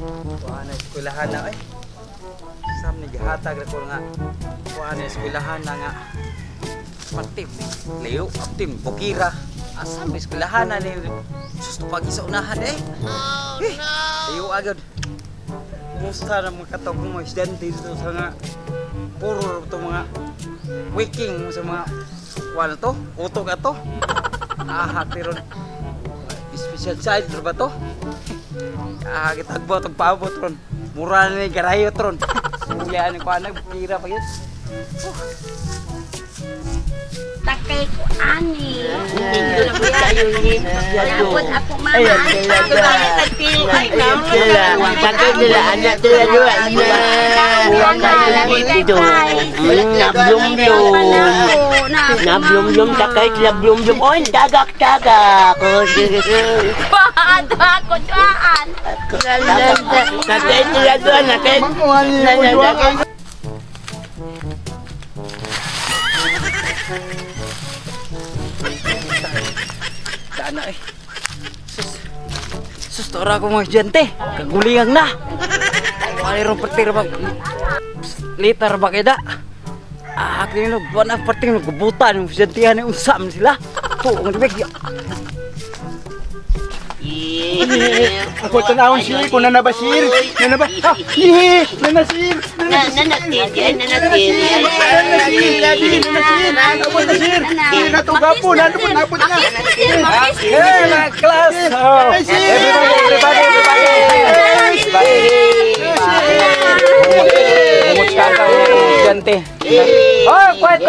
Kuha na eskwelahan na ay. Sam ni gihatag ra ko nga. Kuha na eskwelahan na nga. Matim ni Leo, aptim Bukira. Asam ni eskwelahan na ni susto pagi sa unahan eh. Leo agad. Musta na mga katog mga estudyante dito sa nga puro to mga waking sa mga wala to, utok ato. Hati ron. Special side ba to? Kitagbo itong paabot ron. Mura na ni garayot ron. Kuya ni kuanag, Bukira pa yun. Takay ko ani. Hindi na mo tayo ni. Napot ako mama. Takay nila anak nila dua ito. Nablum-blum takay sila blum-blum. Oy, tagak-tagak. Paano ako dyan? Takay sila doon, takay. Daan na eh. Sus, tora ko mga estudyante. Kagulingan na. Mayroong partir ba? Litar ba kaya da? Kaya buwan na partir nagbubutan yung estudyante na usam sila. Tuong nabig. Ako tanawon sir, kung nanabasir. Nanaba. Nanasir. Natugapo na napot na. Hey, my class. Everybody. Kumusta ka mga estudyante? Oh, quiet.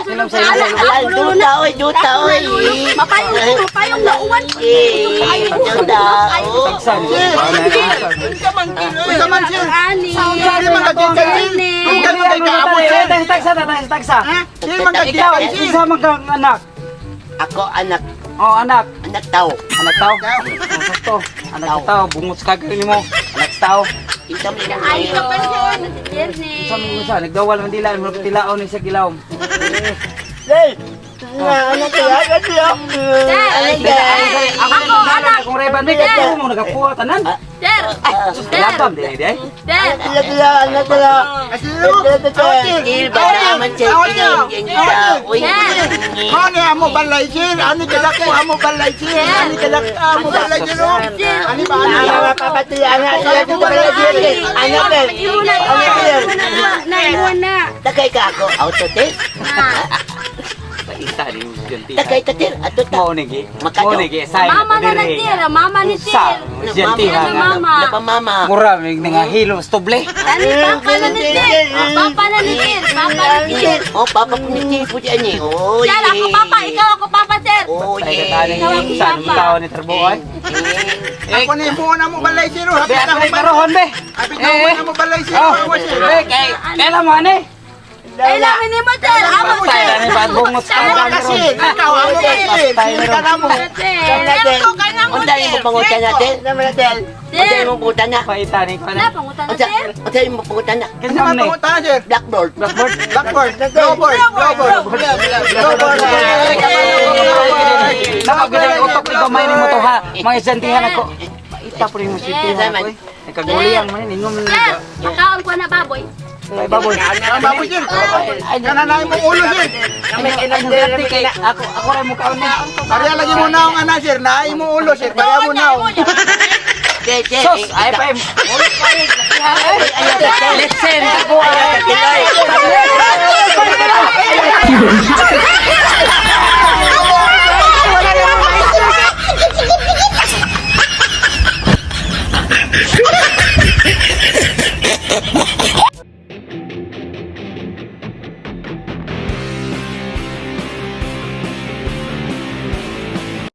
Hilom sa. Ako lulo. Duta, oy. Mapayong lauwan. Tagsan. Kaman sir. Ani. Sir, magkakita. Tagsa. Sir, magkakita. Isa magkang anak. Ako anak Oh, anak. tao. Anak tao. Sakto. Anak tao. Bungot sa kagawin mo. Anak tao. Ito mo na Ay, ito pa siya. Natitierni. Sa mga sa nagdawal man dila mo tilaon ni sa kilawom. anak kaya. Ako anak kung reban mi ka mo nagapuwa tanan. Sir. Labam di di. Sir. Anak Ano amo balay sir? Ano kada ko amo balay sir? Ano kada amo balay sir? Ano ba Takay ka ako, auto test. Paita ni estudyante. Takay tatir, ato ta. Mo nigi. Makado. Mo nigi say. Mama na natir. Mama ni Sa Tir. estudyante ha. Napa mama. Mura mig nga hilo stoble. Tani papa na ni Tir. Papa na ni Tir. Papa ni Tir. Oh, papa ko ni Tipo di ani. Oh, Sir, ako papa. Ikaw ako papa, sir. Oh, Tay ka tani sa tao ni Tarbuay. Ako ni mo na mo balay sir. Be ako ni karohon be. Apit na mo balay sir. Oh, be kailan mo ani? Kailangan ni mo, sir. Amo, Tay sir. ni bad bungot sa Kasi ikaw amo kasi sir ka na mo. Unta mo pangutan natin. Unta mo pangutan na. Paita ni ko Na, na. pangutan na, sir. Unta mo pangutan na. Ano Kinsa ba ni? tungo ta sir? Blackboard. Blackboard, glowboard. Nakagulay utok ni gamay ni mo to ha. Mga estudyante ako. Paita po ni mo estudyante ha. Nagkaguliyang man ingom ni. Sir, makaon ko na baboy. Ay baboy. Ang baboy sir. Kananay mo ulo sir. Ako rin mo kaon ni. Kaya lagi mo na ang ana sir. Naay mo ulo sir. Kaya mo na. Sos, ay pa. Listen, ako ay